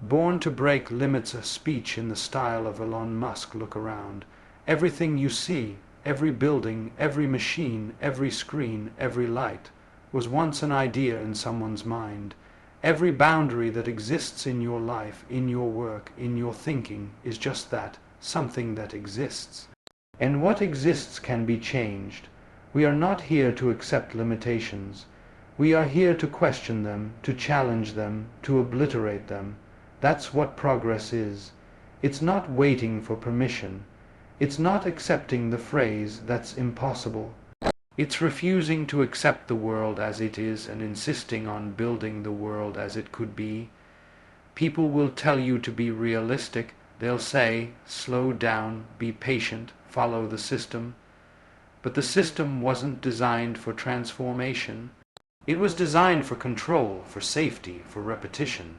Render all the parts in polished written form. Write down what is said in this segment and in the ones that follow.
Born to Break limits a speech in the style of Elon Musk. Look around. Everything you see, every building, every machine, every screen, every light, was once an idea in someone's mind. Every boundary that exists in your life, in your work, in your thinking, is just that, something that exists. And what exists can be changed. We are not here to accept limitations. We are here to question them, to challenge them, to obliterate them. That's what progress is. It's not waiting for permission. It's not accepting the phrase, "that's impossible." It's refusing to accept the world as it is and insisting on building the world as it could be. People will tell you to be realistic. They'll say, slow down, be patient, follow the system. But the system wasn't designed for transformation. It was designed for control, for safety, for repetition.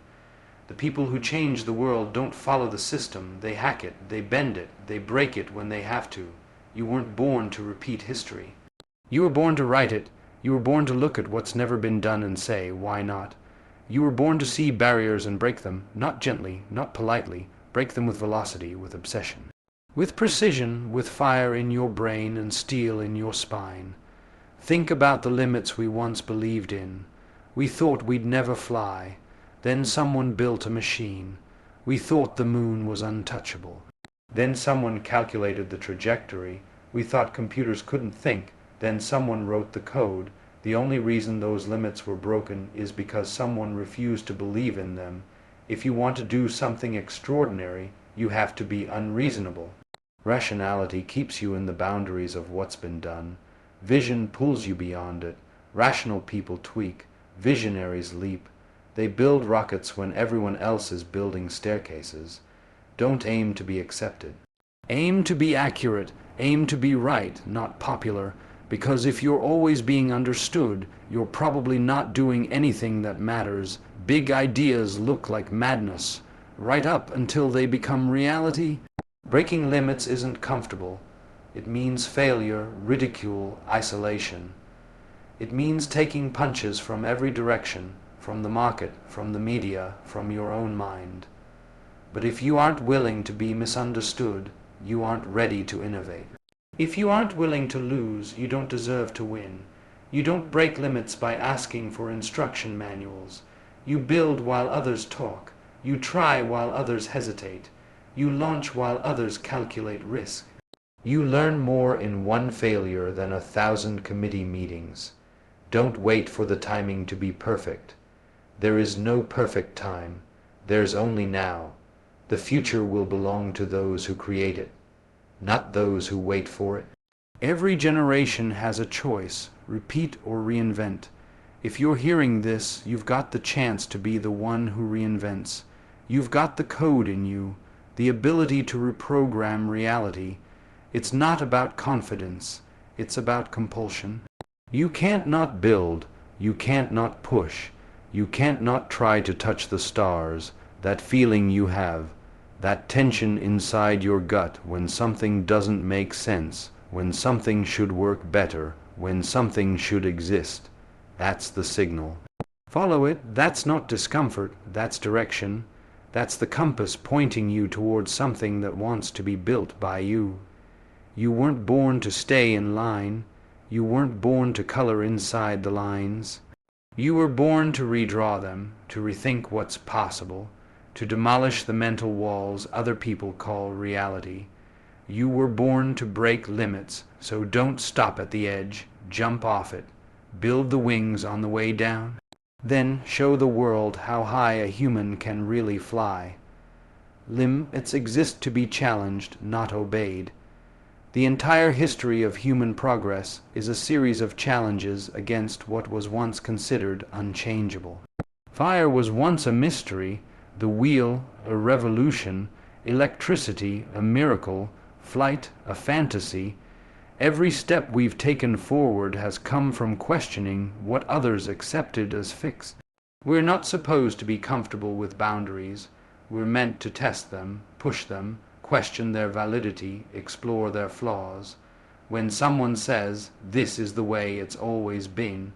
The people who change the world don't follow the system. They hack it, they bend it, they break it when they have to. You weren't born to repeat history. You were born to write it. You were born to look at what's never been done and say, why not? You were born to see barriers and break them, not gently, not politely. Break them with velocity, with obsession. With precision, with fire in your brain and steel in your spine. Think about the limits we once believed in. We thought we'd never fly. Then someone built a machine. We thought the moon was untouchable. Then someone calculated the trajectory. We thought computers couldn't think. Then someone wrote the code. The only reason those limits were broken is because someone refused to believe in them. If you want to do something extraordinary, you have to be unreasonable. Rationality keeps you in the boundaries of what's been done. Vision pulls you beyond it. Rational people tweak. Visionaries leap. They build rockets when everyone else is building staircases. Don't aim to be accepted. Aim to be accurate. Aim to be right, not popular. Because if you're always being understood, you're probably not doing anything that matters. Big ideas look like madness, right up until they become reality. Breaking limits isn't comfortable. It means failure, ridicule, isolation. It means taking punches from every direction, from the market, from the media, from your own mind. But if you aren't willing to be misunderstood, you aren't ready to innovate. If you aren't willing to lose, you don't deserve to win. You don't break limits by asking for instruction manuals. You build while others talk. You try while others hesitate. You launch while others calculate risk. You learn more in one failure than 1,000 committee meetings. Don't wait for the timing to be perfect. There is no perfect time. There's only now. The future will belong to those who create it, not those who wait for it. Every generation has a choice, repeat or reinvent. If you're hearing this, you've got the chance to be the one who reinvents. You've got the code in you, the ability to reprogram reality. It's not about confidence, it's about compulsion. You can't not build, you can't not push, you can't not try to touch the stars, that feeling you have, that tension inside your gut when something doesn't make sense, when something should work better, when something should exist. That's the signal. Follow it. That's not discomfort, that's direction. That's the compass pointing you towards something that wants to be built by you. You weren't born to stay in line. You weren't born to color inside the lines. You were born to redraw them, to rethink what's possible, to demolish the mental walls other people call reality. You were born to break limits, so don't stop at the edge, jump off it. Build the wings on the way down. Then show the world how high a human can really fly. Limits exist to be challenged, not obeyed. The entire history of human progress is a series of challenges against what was once considered unchangeable. Fire was once a mystery, the wheel a revolution, electricity a miracle, flight a fantasy. Every step we've taken forward has come from questioning what others accepted as fixed. We're not supposed to be comfortable with boundaries. We're meant to test them, push them, question their validity, explore their flaws. When someone says, "This is the way it's always been,"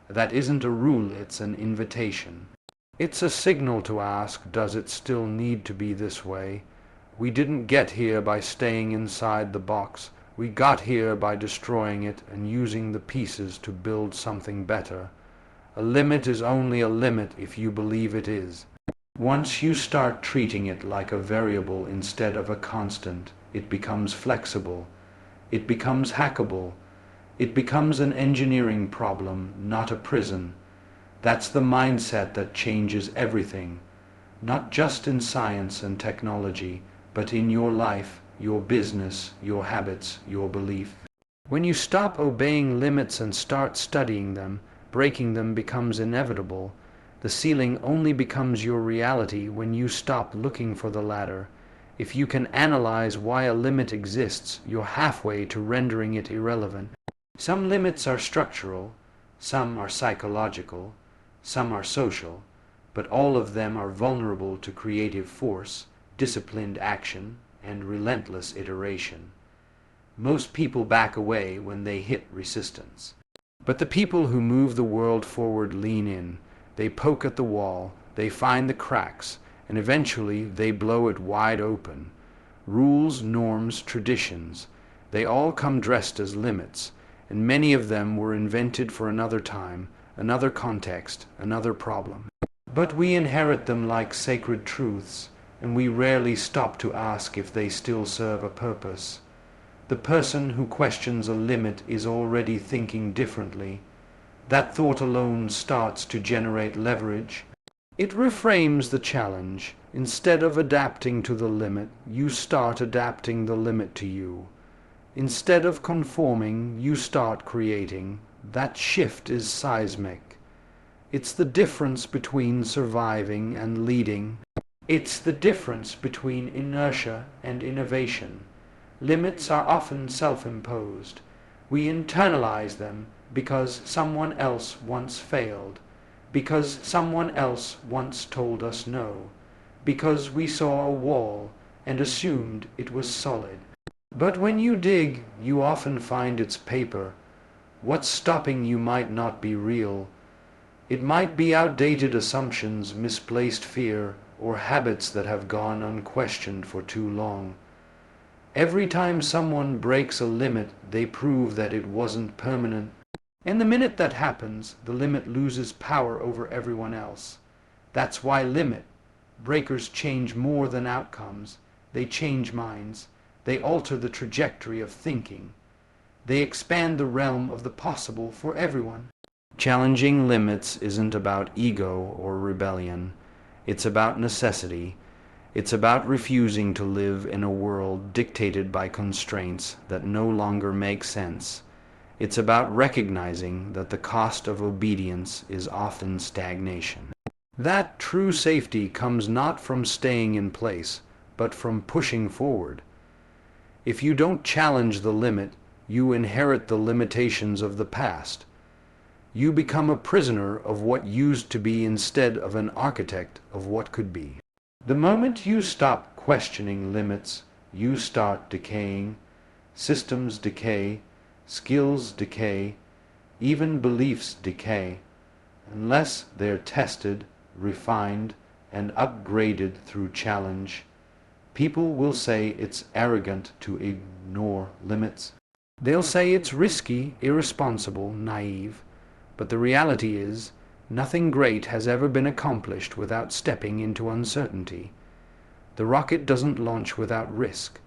that isn't a rule, it's an invitation. It's a signal to ask, does it still need to be this way? We didn't get here by staying inside the box. We got here by destroying it and using the pieces to build something better. A limit is only a limit if you believe it is. Once you start treating it like a variable instead of a constant, it becomes flexible. It becomes hackable. It becomes an engineering problem, not a prison. That's the mindset that changes everything, not just in science and technology, but in your life, your business, your habits, your belief. When you stop obeying limits and start studying them, breaking them becomes inevitable. The ceiling only becomes your reality when you stop looking for the ladder. If you can analyze why a limit exists, you're halfway to rendering it irrelevant. Some limits are structural, some are psychological, some are social, but all of them are vulnerable to creative force, disciplined action, and relentless iteration. Most people back away when they hit resistance. But the people who move the world forward lean in. They poke at the wall, they find the cracks, and eventually they blow it wide open. Rules, norms, traditions, they all come dressed as limits, and many of them were invented for another time, another context, another problem. But we inherit them like sacred truths, and we rarely stop to ask if they still serve a purpose. The person who questions a limit is already thinking differently. That thought alone starts to generate leverage. It reframes the challenge. Instead of adapting to the limit, you start adapting the limit to you. Instead of conforming, you start creating. That shift is seismic. It's the difference between surviving and leading. It's the difference between inertia and innovation. Limits are often self-imposed. We internalize them because someone else once failed, because someone else once told us no, because we saw a wall and assumed it was solid. But when you dig, you often find it's paper. What's stopping you might not be real. It might be outdated assumptions, misplaced fear, or habits that have gone unquestioned for too long. Every time someone breaks a limit, they prove that it wasn't permanent. And the minute that happens, the limit loses power over everyone else. That's why limit breakers change more than outcomes. They change minds. They alter the trajectory of thinking. They expand the realm of the possible for everyone. Challenging limits isn't about ego or rebellion. It's about necessity. It's about refusing to live in a world dictated by constraints that no longer make sense. It's about recognizing that the cost of obedience is often stagnation. That true safety comes not from staying in place, but from pushing forward. If you don't challenge the limit, you inherit the limitations of the past. You become a prisoner of what used to be instead of an architect of what could be. The moment you stop questioning limits, you start decaying. Systems decay, skills decay, even beliefs decay. Unless they're tested, refined, and upgraded through challenge, people will say it's arrogant to ignore limits. They'll say it's risky, irresponsible, naive. But the reality is, nothing great has ever been accomplished without stepping into uncertainty. The rocket doesn't launch without risk.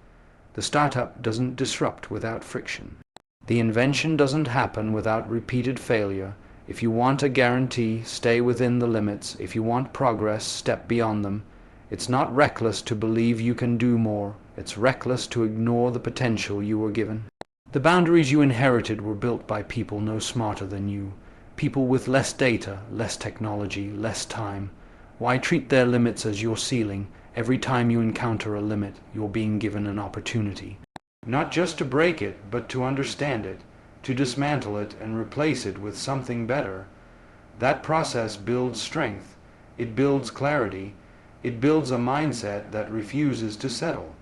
The startup doesn't disrupt without friction. The invention doesn't happen without repeated failure. If you want a guarantee, stay within the limits. If you want progress, step beyond them. It's not reckless to believe you can do more. It's reckless to ignore the potential you were given. The boundaries you inherited were built by people no smarter than you. People with less data, less technology, less time. Why treat their limits as your ceiling? Every time you encounter a limit, you're being given an opportunity. Not just to break it, but to understand it, to dismantle it and replace it with something better. That process builds strength. It builds clarity. It builds a mindset that refuses to settle.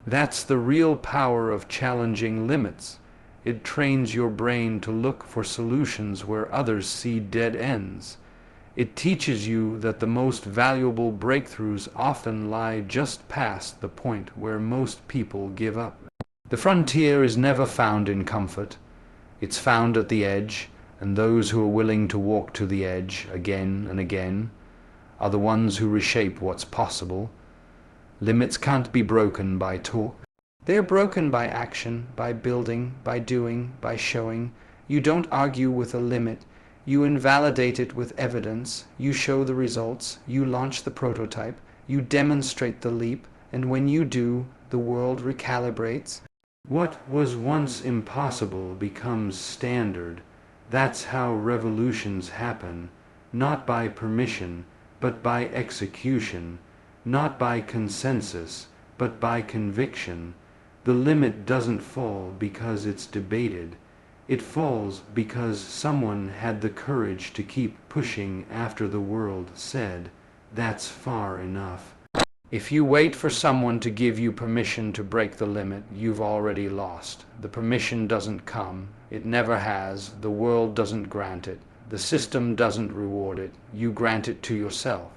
That's the real power of challenging limits. It trains your brain to look for solutions where others see dead ends. It teaches you that the most valuable breakthroughs often lie just past the point where most people give up. The frontier is never found in comfort. It's found at the edge, and those who are willing to walk to the edge again and again are the ones who reshape what's possible. Limits can't be broken by talk. They're broken by action, by building, by doing, by showing. You don't argue with a limit. You invalidate it with evidence. You show the results. You launch the prototype. You demonstrate the leap. And when you do, the world recalibrates. What was once impossible becomes standard. That's how revolutions happen, not by permission, but by execution, not by consensus, but by conviction. The limit doesn't fall because it's debated. It falls because someone had the courage to keep pushing after the world said, "That's far enough." If you wait for someone to give you permission to break the limit, you've already lost. The permission doesn't come. It never has. The world doesn't grant it. The system doesn't reward it. You grant it to yourself.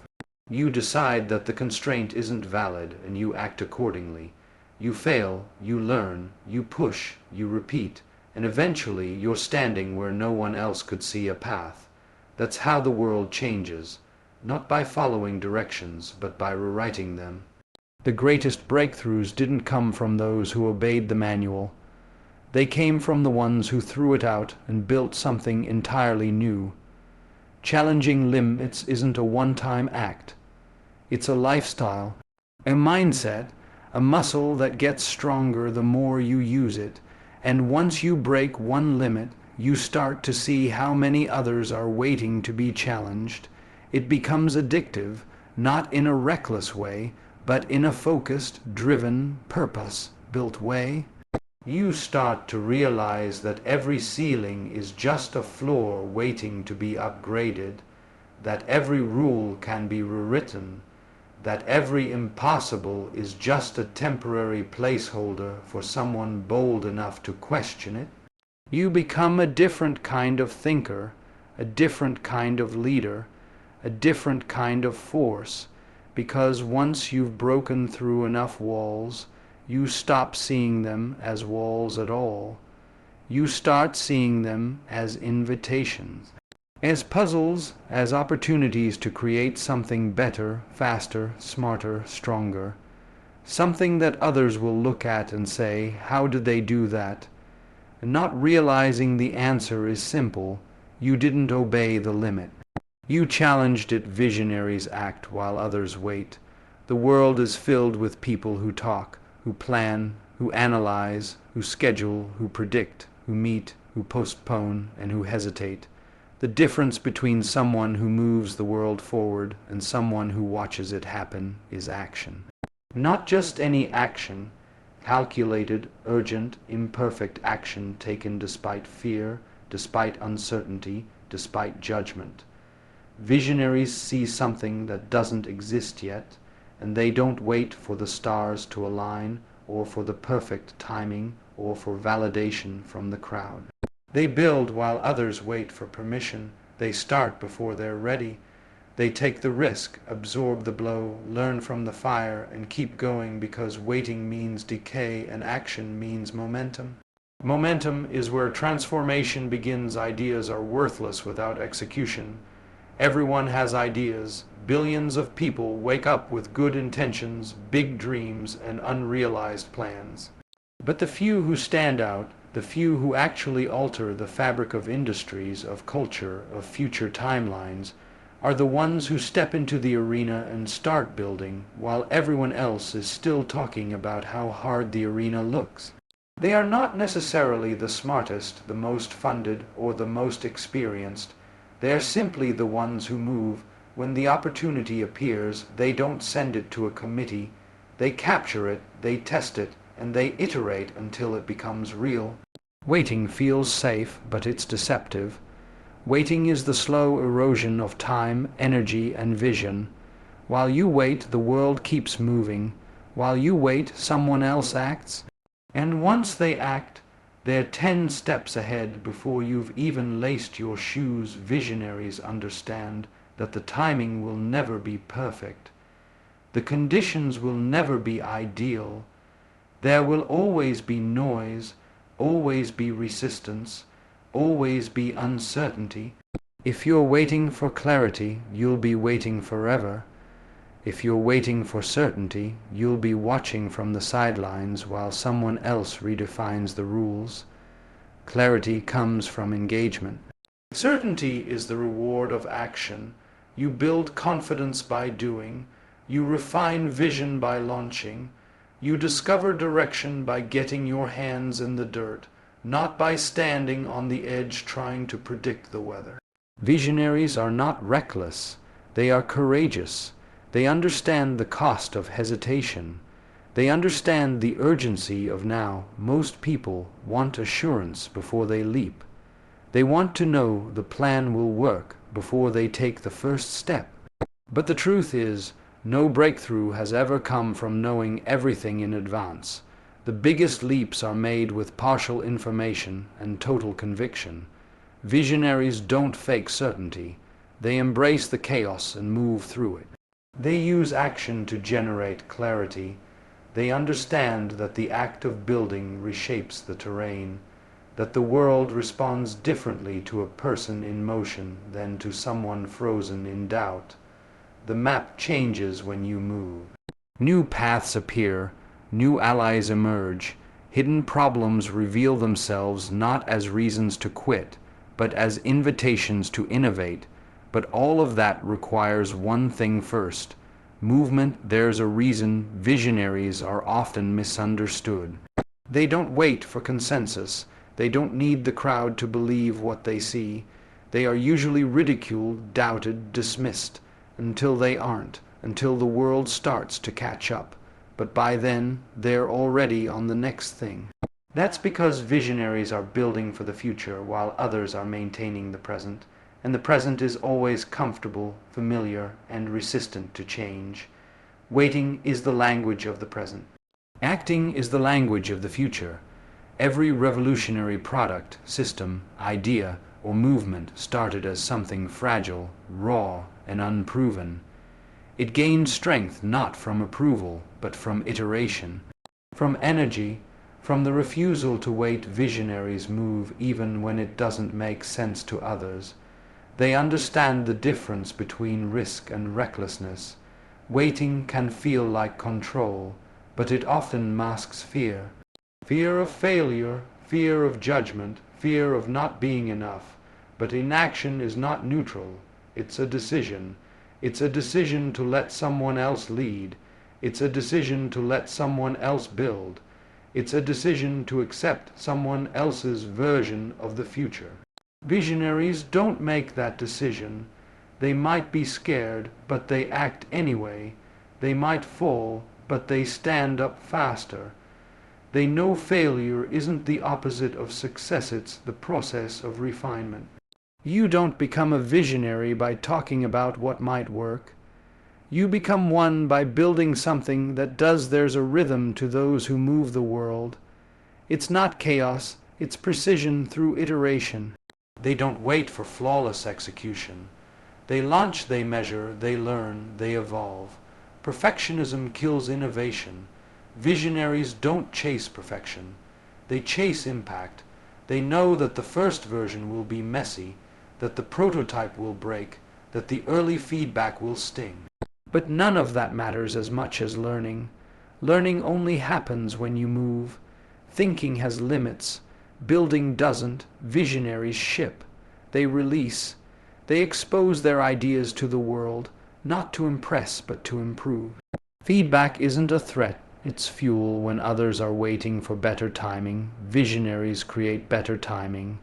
You decide that the constraint isn't valid, and you act accordingly. You fail, you learn, you push, you repeat, and eventually you're standing where no one else could see a path. That's how the world changes. Not by following directions, but by rewriting them. The greatest breakthroughs didn't come from those who obeyed the manual. They came from the ones who threw it out and built something entirely new. Challenging limits isn't a one-time act. It's a lifestyle, a mindset, a muscle that gets stronger the more you use it. And once you break one limit, you start to see how many others are waiting to be challenged. It becomes addictive, not in a reckless way, but in a focused, driven, purpose-built way. You start to realize that every ceiling is just a floor waiting to be upgraded, that every rule can be rewritten, that every impossible is just a temporary placeholder for someone bold enough to question it. You become a different kind of thinker, a different kind of leader, a different kind of force, because once you've broken through enough walls, you stop seeing them as walls at all. You start seeing them as invitations, as puzzles, as opportunities to create something better, faster, smarter, stronger. Something that others will look at and say, "How did they do that?" And not realizing the answer is simple: you didn't obey the limit. You challenged it. Visionaries act while others wait. The world is filled with people who talk, who plan, who analyze, who schedule, who predict, who meet, who postpone, and who hesitate. The difference between someone who moves the world forward and someone who watches it happen is action. Not just any action, calculated, urgent, imperfect action taken despite fear, despite uncertainty, despite judgment. Visionaries see something that doesn't exist yet, and they don't wait for the stars to align, or for the perfect timing, or for validation from the crowd. They build while others wait for permission. They start before they're ready. They take the risk, absorb the blow, learn from the fire, and keep going because waiting means decay and action means momentum. Momentum is where transformation begins. Ideas are worthless without execution. Everyone has ideas. Billions of people wake up with good intentions, big dreams, and unrealized plans. But the few who stand out, the few who actually alter the fabric of industries, of culture, of future timelines, are the ones who step into the arena and start building, while everyone else is still talking about how hard the arena looks. They are not necessarily the smartest, the most funded, or the most experienced. They are simply the ones who move. When the opportunity appears, they don't send it to a committee. They capture it, they test it, and they iterate until it becomes real. Waiting feels safe, but it's deceptive. Waiting is the slow erosion of time, energy, and vision. While you wait, the world keeps moving. While you wait, someone else acts. And once they act, they're 10 steps ahead before you've even laced your shoes. Visionaries understand that the timing will never be perfect. The conditions will never be ideal. There will always be noise, always be resistance, always be uncertainty. If you're waiting for clarity, you'll be waiting forever. If you're waiting for certainty, you'll be watching from the sidelines while someone else redefines the rules. Clarity comes from engagement. Certainty is the reward of action. You build confidence by doing. You refine vision by launching. You discover direction by getting your hands in the dirt, not by standing on the edge trying to predict the weather. Visionaries are not reckless. They are courageous. They understand the cost of hesitation. They understand the urgency of now. Most people want assurance before they leap. They want to know the plan will work before they take the first step. But the truth is, no breakthrough has ever come from knowing everything in advance. The biggest leaps are made with partial information and total conviction. Visionaries don't fake certainty. They embrace the chaos and move through it. They use action to generate clarity. They understand that the act of building reshapes the terrain, that the world responds differently to a person in motion than to someone frozen in doubt. The map changes when you move. New paths appear, new allies emerge, hidden problems reveal themselves not as reasons to quit, but as invitations to innovate. But all of that requires one thing first. Movement. There's a reason visionaries are often misunderstood. They don't wait for consensus. They don't need the crowd to believe what they see. They are usually ridiculed, doubted, dismissed, until they aren't, until the world starts to catch up. But by then, they're already on the next thing. That's because visionaries are building for the future while others are maintaining the present. And the present is always comfortable, familiar, and resistant to change. Waiting is the language of the present. Acting is the language of the future. Every revolutionary product, system, idea, or movement started as something fragile, raw, and unproven. It gained strength not from approval, but from iteration, from energy, from the refusal to wait. Visionaries move even when it doesn't make sense to others. They understand the difference between risk and recklessness. Waiting can feel like control, but it often masks fear. Fear of failure, fear of judgment, fear of not being enough. But inaction is not neutral. It's a decision. It's a decision to let someone else lead. It's a decision to let someone else build. It's a decision to accept someone else's version of the future. Visionaries don't make that decision. They might be scared, but they act anyway. They might fall, but they stand up faster. They know failure isn't the opposite of success, it's the process of refinement. You don't become a visionary by talking about what might work. You become one by building something that does. There's a rhythm to those who move the world. It's not chaos, it's precision through iteration. They don't wait for flawless execution. They launch, they measure, they learn, they evolve. Perfectionism kills innovation. Visionaries don't chase perfection. They chase impact. They know that the first version will be messy, that the prototype will break, that the early feedback will sting. But none of that matters as much as learning. Learning only happens when you move. Thinking has limits. Building doesn't. Visionaries ship. They release. They expose their ideas to the world, not to impress but to improve. Feedback isn't a threat. It's fuel. When others are waiting for better timing, visionaries create better timing.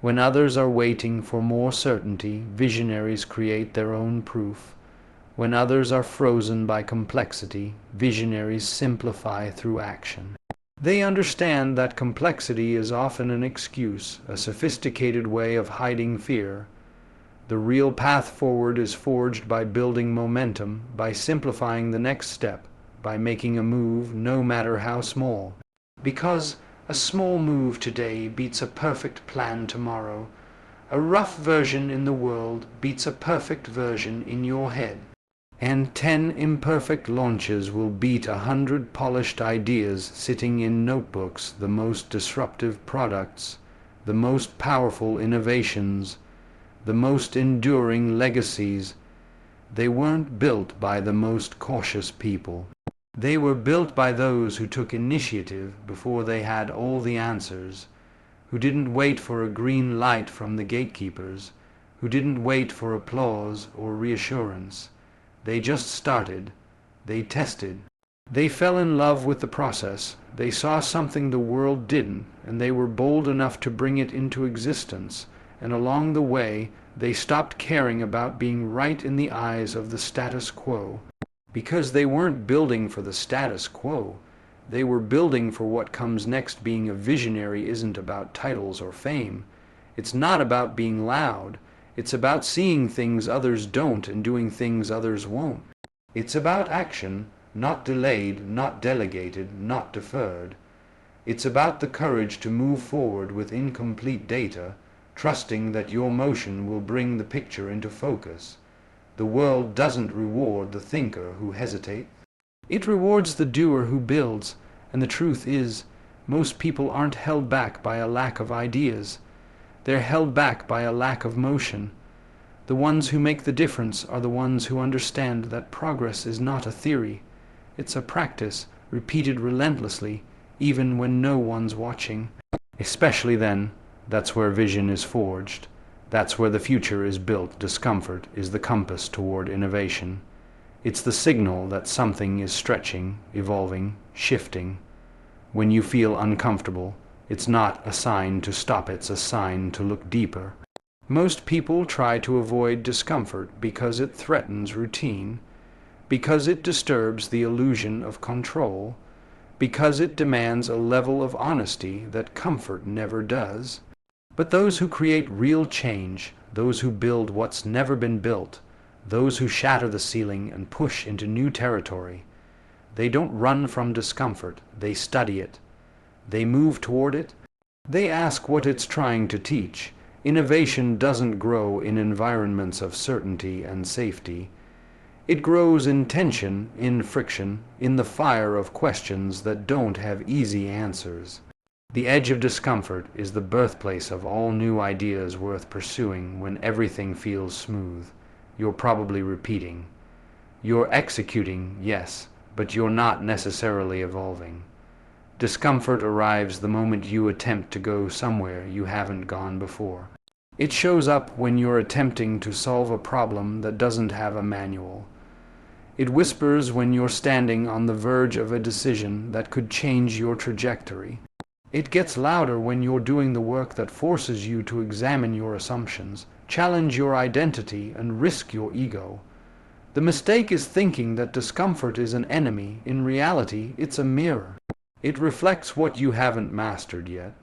When others are waiting for more certainty, visionaries create their own proof. When others are frozen by complexity, visionaries simplify through action. They understand that complexity is often an excuse, a sophisticated way of hiding fear. The real path forward is forged by building momentum, by simplifying the next step, by making a move no matter how small. Because a small move today beats a perfect plan tomorrow. A rough version in the world beats a perfect version in your head. And 10 imperfect launches will beat 100 polished ideas sitting in notebooks, the most disruptive products, the most powerful innovations, the most enduring legacies. They weren't built by the most cautious people. They were built by those who took initiative before they had all the answers, who didn't wait for a green light from the gatekeepers, who didn't wait for applause or reassurance. They just started. They tested. They fell in love with the process. They saw something the world didn't, and they were bold enough to bring it into existence. And along the way, they stopped caring about being right in the eyes of the status quo. Because they weren't building for the status quo. They were building for what comes next. Being a visionary isn't about titles or fame. It's not about being loud. It's about seeing things others don't and doing things others won't. It's about action, not delayed, not delegated, not deferred. It's about the courage to move forward with incomplete data, trusting that your motion will bring the picture into focus. The world doesn't reward the thinker who hesitates. It rewards the doer who builds, and the truth is, most people aren't held back by a lack of ideas. They're held back by a lack of motion. The ones who make the difference are the ones who understand that progress is not a theory. It's a practice, repeated relentlessly, even when no one's watching. Especially then, that's where vision is forged. That's where the future is built. Discomfort is the compass toward innovation. It's the signal that something is stretching, evolving, shifting. When you feel uncomfortable, it's not a sign to stop, it's a sign to look deeper. Most people try to avoid discomfort because it threatens routine, because it disturbs the illusion of control, because it demands a level of honesty that comfort never does. But those who create real change, those who build what's never been built, those who shatter the ceiling and push into new territory, they don't run from discomfort, they study it. They move toward it. They ask what it's trying to teach. Innovation doesn't grow in environments of certainty and safety. It grows in tension, in friction, in the fire of questions that don't have easy answers. The edge of discomfort is the birthplace of all new ideas worth pursuing. When everything feels smooth, you're probably repeating. You're executing, yes, but you're not necessarily evolving. Discomfort arrives the moment you attempt to go somewhere you haven't gone before. It shows up when you're attempting to solve a problem that doesn't have a manual. It whispers when you're standing on the verge of a decision that could change your trajectory. It gets louder when you're doing the work that forces you to examine your assumptions, challenge your identity, and risk your ego. The mistake is thinking that discomfort is an enemy. In reality, it's a mirror. It reflects what you haven't mastered yet.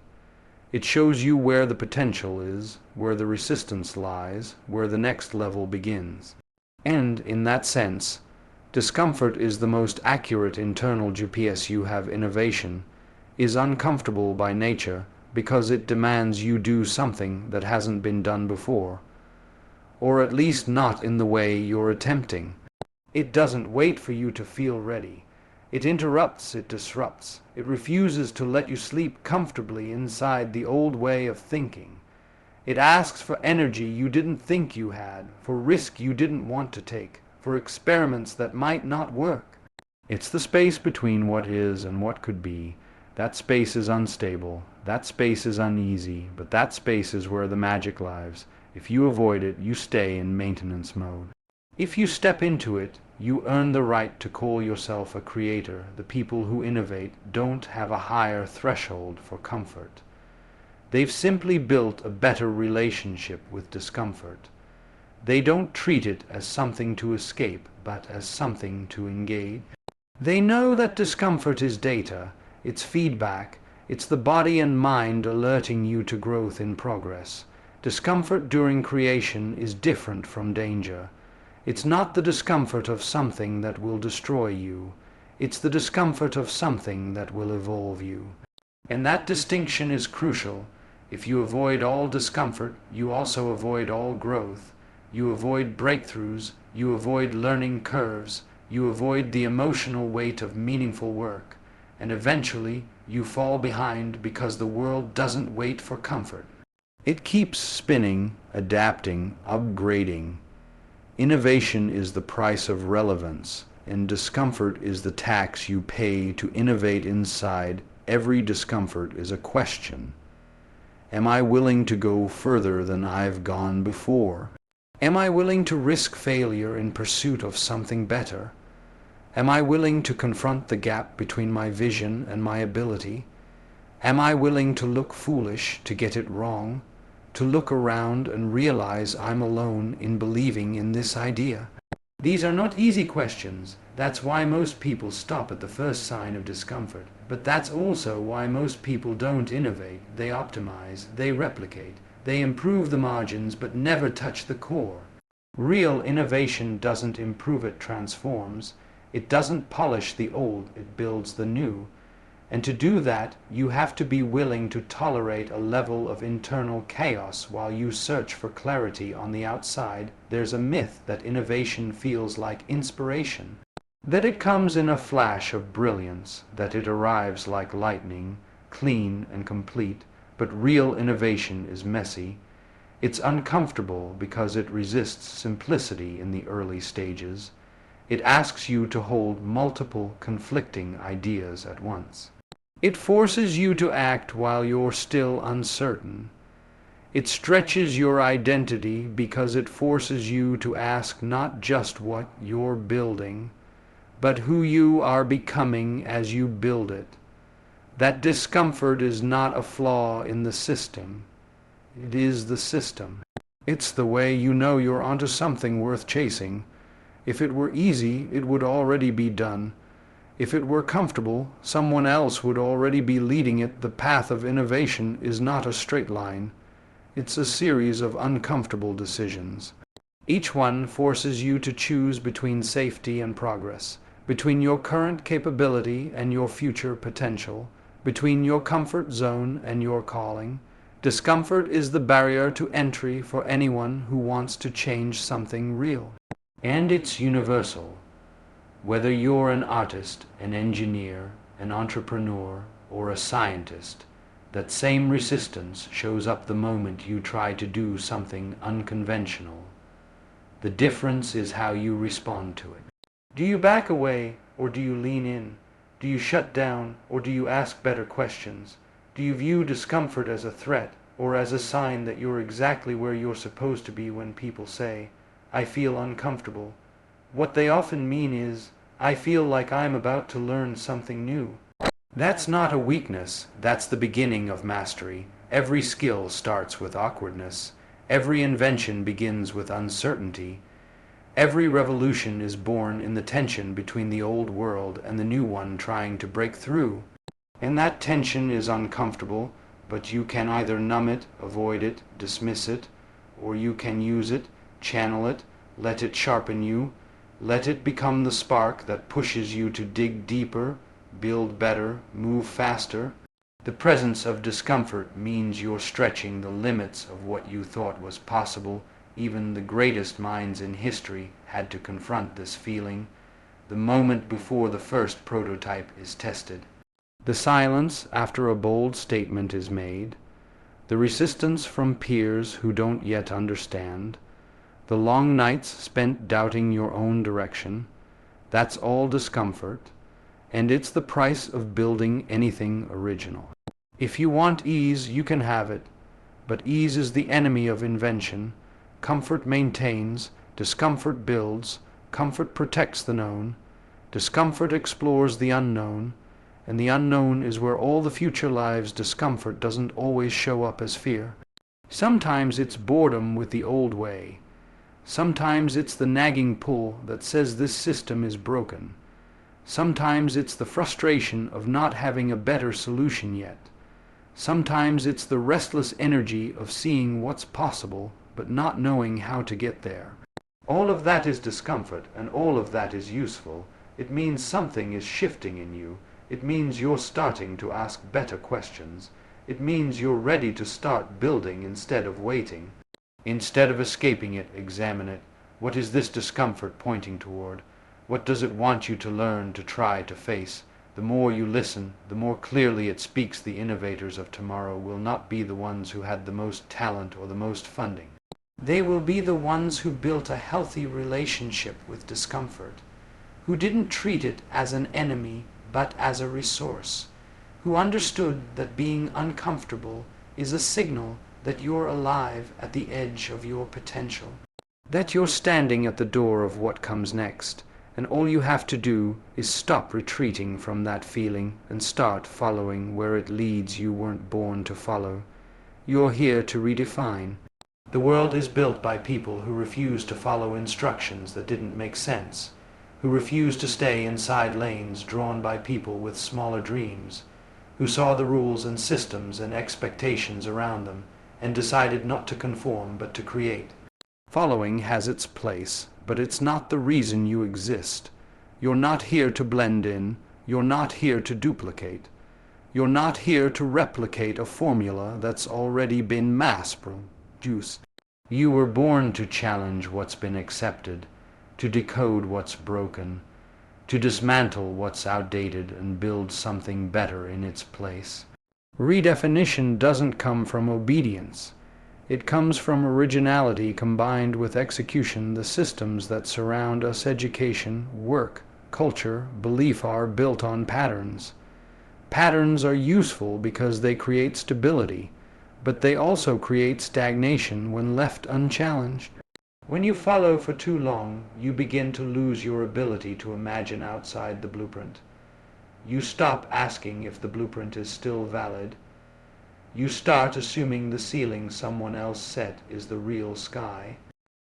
It shows you where the potential is, where the resistance lies, where the next level begins. And, in that sense, discomfort is the most accurate internal GPS you have. Innovation is uncomfortable by nature because it demands you do something that hasn't been done before, or at least not in the way you're attempting. It doesn't wait for you to feel ready. It interrupts, it disrupts. It refuses to let you sleep comfortably inside the old way of thinking. It asks for energy you didn't think you had, for risk you didn't want to take, for experiments that might not work. It's the space between what is and what could be. That space is unstable. That space is uneasy. But that space is where the magic lives. If you avoid it, you stay in maintenance mode. If you step into it, you earn the right to call yourself a creator. The people who innovate don't have a higher threshold for comfort. They've simply built a better relationship with discomfort. They don't treat it as something to escape, but as something to engage. They know that discomfort is data, it's feedback, it's the body and mind alerting you to growth in progress. Discomfort during creation is different from danger. It's not the discomfort of something that will destroy you. It's the discomfort of something that will evolve you. And that distinction is crucial. If you avoid all discomfort, you also avoid all growth. You avoid breakthroughs, you avoid learning curves, you avoid the emotional weight of meaningful work, and eventually you fall behind because the world doesn't wait for comfort. It keeps spinning, adapting, upgrading. Innovation is the price of relevance, and discomfort is the tax you pay to innovate inside. Every discomfort is a question. Am I willing to go further than I've gone before? Am I willing to risk failure in pursuit of something better? Am I willing to confront the gap between my vision and my ability? Am I willing to look foolish to get it wrong? To look around and realize I'm alone in believing in this idea? These are not easy questions. That's why most people stop at the first sign of discomfort. But that's also why most people don't innovate. They optimize, they replicate, they improve the margins but never touch the core. Real innovation doesn't improve, it transforms. It doesn't polish the old, it builds the new. And to do that, you have to be willing to tolerate a level of internal chaos while you search for clarity on the outside. There's a myth that innovation feels like inspiration, that it comes in a flash of brilliance, that it arrives like lightning, clean and complete. But real innovation is messy. It's uncomfortable because it resists simplicity in the early stages. It asks you to hold multiple conflicting ideas at once. It forces you to act while you're still uncertain. It stretches your identity because it forces you to ask not just what you're building, but who you are becoming as you build it. That discomfort is not a flaw in the system. It is the system. It's the way you know you're onto something worth chasing. If it were easy, it would already be done. If it were comfortable, someone else would already be leading it. The path of innovation is not a straight line. It's a series of uncomfortable decisions. Each one forces you to choose between safety and progress, between your current capability and your future potential, between your comfort zone and your calling. Discomfort is the barrier to entry for anyone who wants to change something real. And it's universal. Whether you're an artist, an engineer, an entrepreneur, or a scientist, that same resistance shows up the moment you try to do something unconventional. The difference is how you respond to it. Do you back away, or do you lean in? Do you shut down, or do you ask better questions? Do you view discomfort as a threat, or as a sign that you're exactly where you're supposed to be? When people say, "I feel uncomfortable," what they often mean is, "I feel like I'm about to learn something new." That's not a weakness, that's the beginning of mastery. Every skill starts with awkwardness. Every invention begins with uncertainty. Every revolution is born in the tension between the old world and the new one trying to break through. And that tension is uncomfortable, but you can either numb it, avoid it, dismiss it, or you can use it, channel it, let it sharpen you. Let it become the spark that pushes you to dig deeper, build better, move faster. The presence of discomfort means you're stretching the limits of what you thought was possible. Even the greatest minds in history had to confront this feeling, the moment before the first prototype is tested. The silence after a bold statement is made, the resistance from peers who don't yet understand, the long nights spent doubting your own direction, that's all discomfort, and it's the price of building anything original. If you want ease, you can have it, but ease is the enemy of invention. Comfort maintains, discomfort builds, comfort protects the known, discomfort explores the unknown, and the unknown is where all the future lives. Discomfort doesn't always show up as fear. Sometimes it's boredom with the old way. Sometimes it's the nagging pull that says this system is broken. Sometimes it's the frustration of not having a better solution yet. Sometimes it's the restless energy of seeing what's possible but not knowing how to get there. All of that is discomfort, and all of that is useful. It means something is shifting in you. It means you're starting to ask better questions. It means you're ready to start building instead of waiting. Instead of escaping it, examine it. What is this discomfort pointing toward? What does it want you to learn, to try, to face? The more you listen, the more clearly it speaks. The innovators of tomorrow will not be the ones who had the most talent or the most funding. They will be the ones who built a healthy relationship with discomfort, who didn't treat it as an enemy but as a resource, who understood that being uncomfortable is a signal that you're alive at the edge of your potential, that you're standing at the door of what comes next, and all you have to do is stop retreating from that feeling and start following where it leads. You weren't born to follow. You're here to redefine. The world is built by people who refuse to follow instructions that didn't make sense, who refuse to stay inside lanes drawn by people with smaller dreams, who saw the rules and systems and expectations around them and decided not to conform but to create. Following has its place, but it's not the reason you exist. You're not here to blend in. You're not here to duplicate. You're not here to replicate a formula that's already been mass-produced. You were born to challenge what's been accepted, to decode what's broken, to dismantle what's outdated and build something better in its place. Redefinition doesn't come from obedience. It comes from originality combined with execution. The systems that surround us, education, work, culture, belief, are built on patterns. Patterns are useful because they create stability, but they also create stagnation when left unchallenged. When you follow for too long, you begin to lose your ability to imagine outside the blueprint. You stop asking if the blueprint is still valid. You start assuming the ceiling someone else set is the real sky.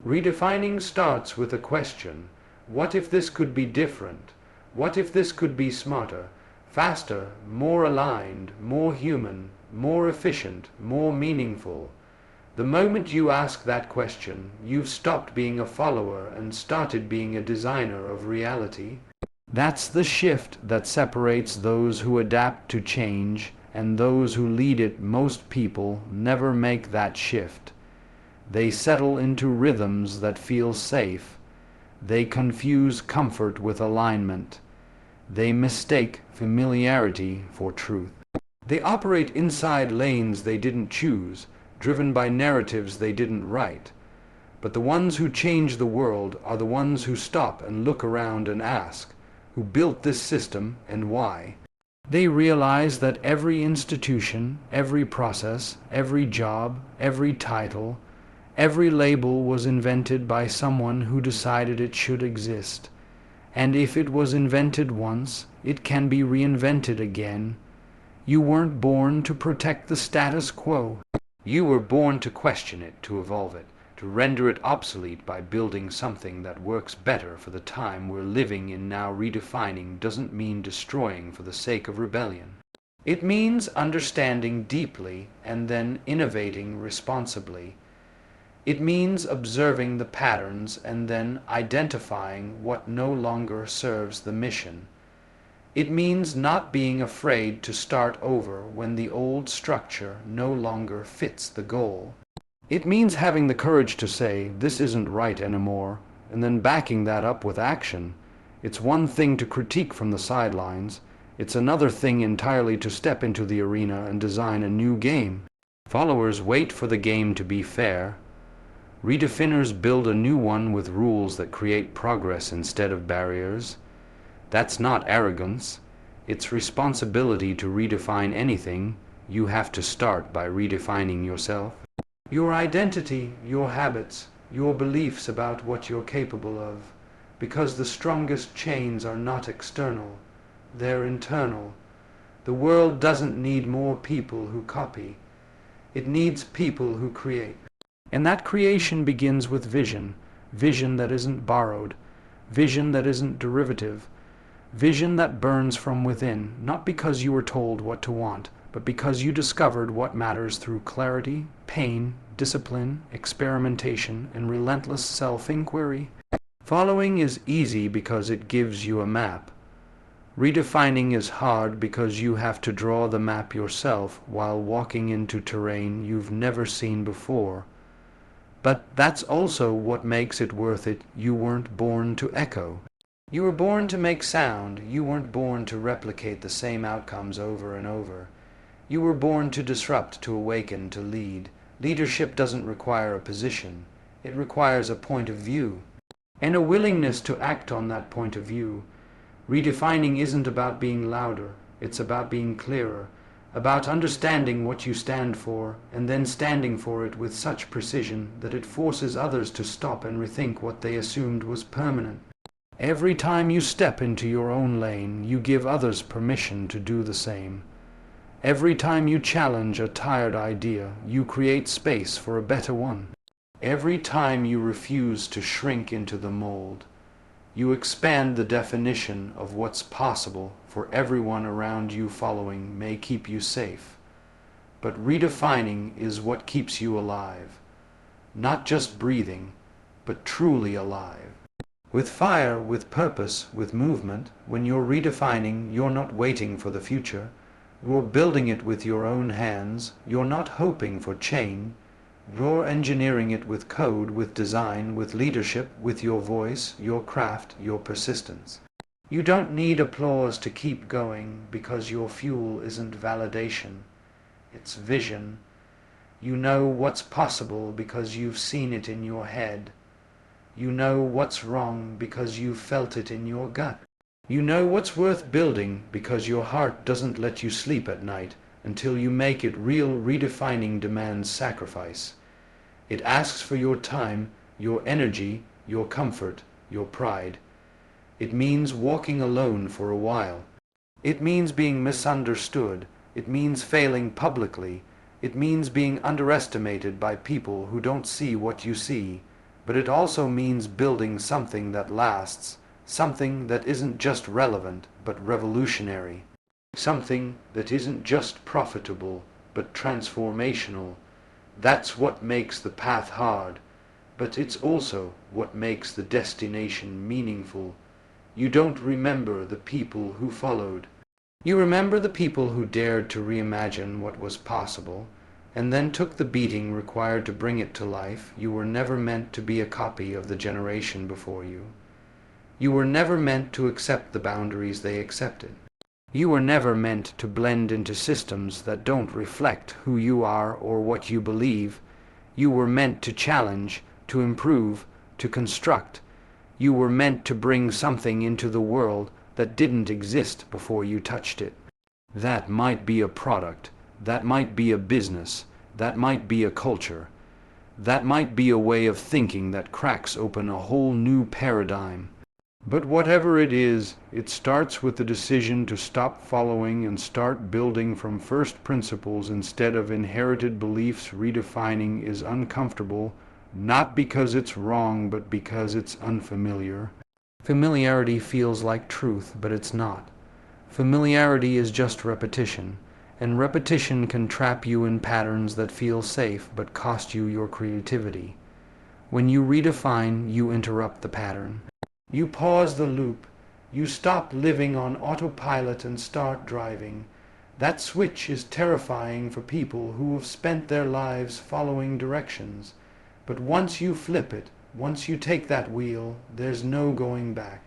Redefining starts with a question. What if this could be different? What if this could be smarter, faster, more aligned, more human, more efficient, more meaningful? The moment you ask that question, you've stopped being a follower and started being a designer of reality. That's the shift that separates those who adapt to change and those who lead it. Most people never make that shift. They settle into rhythms that feel safe. They confuse comfort with alignment. They mistake familiarity for truth. They operate inside lanes they didn't choose, driven by narratives they didn't write. But the ones who change the world are the ones who stop and look around and ask, who built this system and why? They realize that every institution, every process, every job, every title, every label was invented by someone who decided it should exist. And if it was invented once, it can be reinvented again. You weren't born to protect the status quo. You were born to question it, to evolve it, to render it obsolete by building something that works better for the time we're living in now. Redefining doesn't mean destroying for the sake of rebellion. It means understanding deeply and then innovating responsibly. It means observing the patterns and then identifying what no longer serves the mission. It means not being afraid to start over when the old structure no longer fits the goal. It means having the courage to say, this isn't right anymore, and then backing that up with action. It's one thing to critique from the sidelines. It's another thing entirely to step into the arena and design a new game. Followers wait for the game to be fair. Redefiners build a new one with rules that create progress instead of barriers. That's not arrogance. It's responsibility. To redefine anything, you have to start by redefining yourself. Your identity, your habits, your beliefs about what you're capable of, because the strongest chains are not external, they're internal. The world doesn't need more people who copy. It needs people who create. And that creation begins with vision, vision that isn't borrowed, vision that isn't derivative, vision that burns from within, not because you were told what to want, but because you discovered what matters through clarity, pain, discipline, experimentation, and relentless self-inquiry. Following is easy because it gives you a map. Redefining is hard because you have to draw the map yourself while walking into terrain you've never seen before. But that's also what makes it worth it. You weren't born to echo. You were born to make sound. You weren't born to replicate the same outcomes over and over. You were born to disrupt, to awaken, to lead. Leadership doesn't require a position. It requires a point of view, and a willingness to act on that point of view. Redefining isn't about being louder. It's about being clearer, about understanding what you stand for, and then standing for it with such precision that it forces others to stop and rethink what they assumed was permanent. Every time you step into your own lane, you give others permission to do the same. Every time you challenge a tired idea, you create space for a better one. Every time you refuse to shrink into the mold, you expand the definition of what's possible for everyone around you. Following may keep you safe, but redefining is what keeps you alive. Not just breathing, but truly alive. With fire, with purpose, with movement, when you're redefining, you're not waiting for the future. You're building it with your own hands. You're not hoping for change. You're engineering it with code, with design, with leadership, with your voice, your craft, your persistence. You don't need applause to keep going because your fuel isn't validation. It's vision. You know what's possible because you've seen it in your head. You know what's wrong because you've felt it in your gut. You know what's worth building because your heart doesn't let you sleep at night until you make it real. Redefining demands sacrifice. It asks for your time, your energy, your comfort, your pride. It means walking alone for a while. It means being misunderstood. It means failing publicly. It means being underestimated by people who don't see what you see. But it also means building something that lasts, something that isn't just relevant, but revolutionary. Something that isn't just profitable, but transformational. That's what makes the path hard, but it's also what makes the destination meaningful. You don't remember the people who followed. You remember the people who dared to reimagine what was possible, and then took the beating required to bring it to life. You were never meant to be a copy of the generation before you. You were never meant to accept the boundaries they accepted. You were never meant to blend into systems that don't reflect who you are or what you believe. You were meant to challenge, to improve, to construct. You were meant to bring something into the world that didn't exist before you touched it. That might be a product. That might be a business. That might be a culture. That might be a way of thinking that cracks open a whole new paradigm. But whatever it is, it starts with the decision to stop following and start building from first principles instead of inherited beliefs. Redefining is uncomfortable, not because it's wrong, but because it's unfamiliar. Familiarity feels like truth, but it's not. Familiarity is just repetition, and repetition can trap you in patterns that feel safe but cost you your creativity. When you redefine, you interrupt the pattern. You pause the loop. You stop living on autopilot and start driving. That switch is terrifying for people who have spent their lives following directions. But once you flip it, once you take that wheel, there's no going back.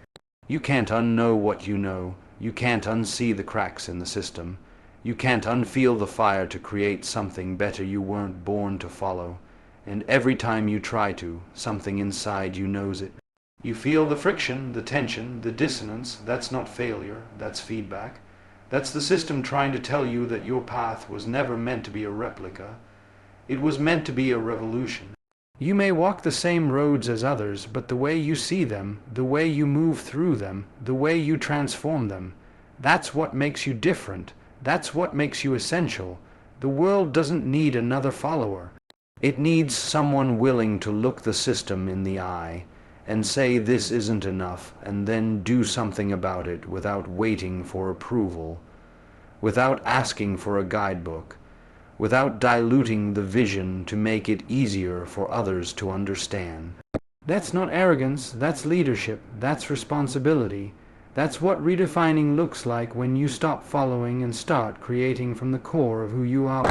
You can't unknow what you know. You can't unsee the cracks in the system. You can't unfeel the fire to create something better you weren't born to follow. And every time you try to, something inside you knows it. You feel the friction, the tension, the dissonance. That's not failure, that's feedback. That's the system trying to tell you that your path was never meant to be a replica. It was meant to be a revolution. You may walk the same roads as others, but the way you see them, the way you move through them, the way you transform them, that's what makes you different. That's what makes you essential. The world doesn't need another follower. It needs someone willing to look the system in the eye and say this isn't enough, and then do something about it without waiting for approval, without asking for a guidebook, without diluting the vision to make it easier for others to understand. That's not arrogance, that's leadership, that's responsibility. That's what redefining looks like when you stop following and start creating from the core of who you are.